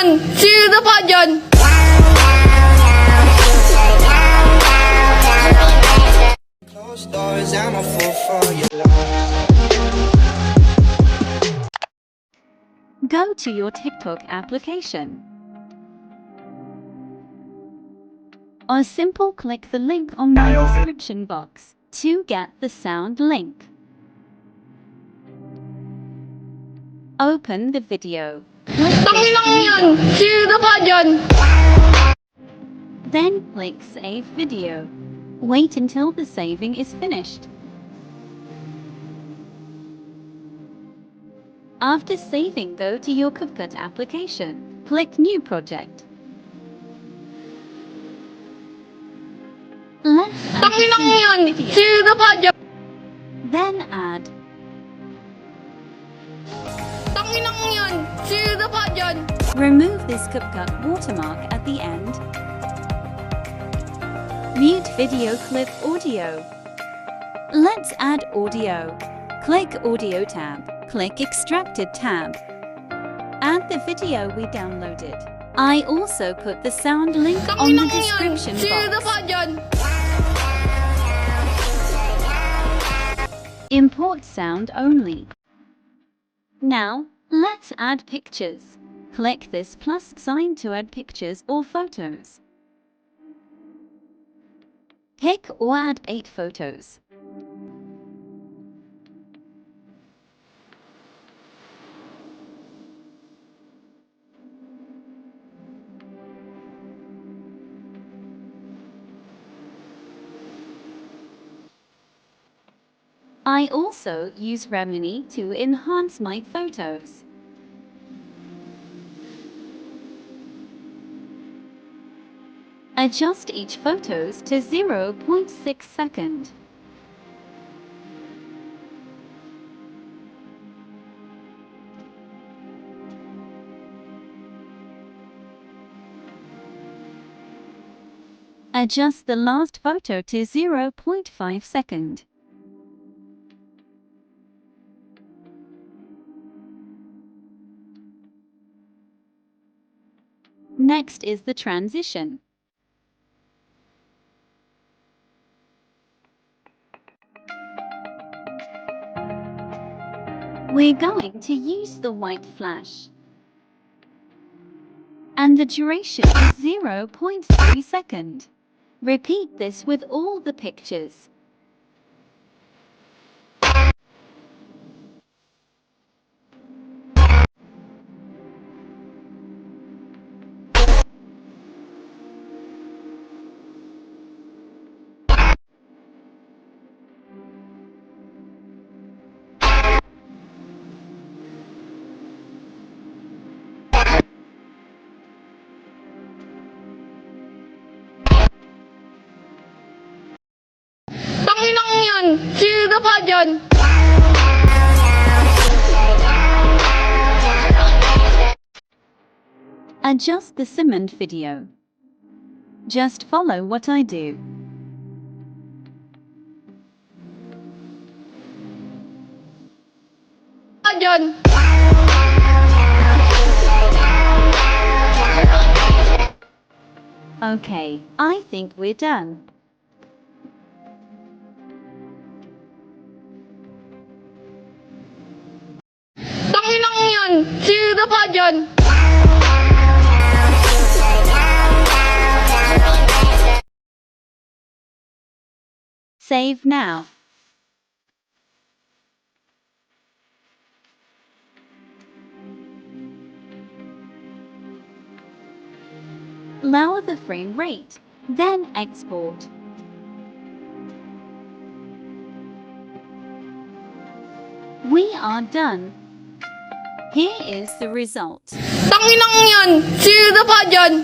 yun! Sino pa dyan? Closed doors, I'm a fool for your love. Go to your TikTok application. Or simple click the link on the description box to get the sound link. Open the video. Tanginang yan! Sino pa dyan? Then click Save Video. Wait until the saving is finished. After saving, go to your PicArt application. Click New Project. Let's add the Tanginang yan! video. Sino pa dyan? Then add. Tanginang yan! Sino pa dyan? Remove this PicArt watermark at the end. Mute video clip audio. Let's add audio. Click Audio tab. Click Extracted tab. Add the video we downloaded. I also put the sound link on the Tanginang yan! description Sino box. pa dyan? Import sound only. Now, let's add pictures. Click this plus sign to add pictures or photos. Pick or add 8 photos. I also use Realme to enhance my photos. Adjust each photos to 0.6 second. Adjust the last photo to 0.5 second. Next is the transition. We're going to use the white flash. And the duration is 0.3 second. Repeat this with all the pictures. Tanginang yan! Sino pa dyan? Adjust the cement video. Just follow what I do. Pa dyan? Okay, I think we're done. Tanginang yan! Sino pa dyan? Save now. Lower the frame rate, then export. We are done. Here is the result. Tanginang yan! Sino pa dyan?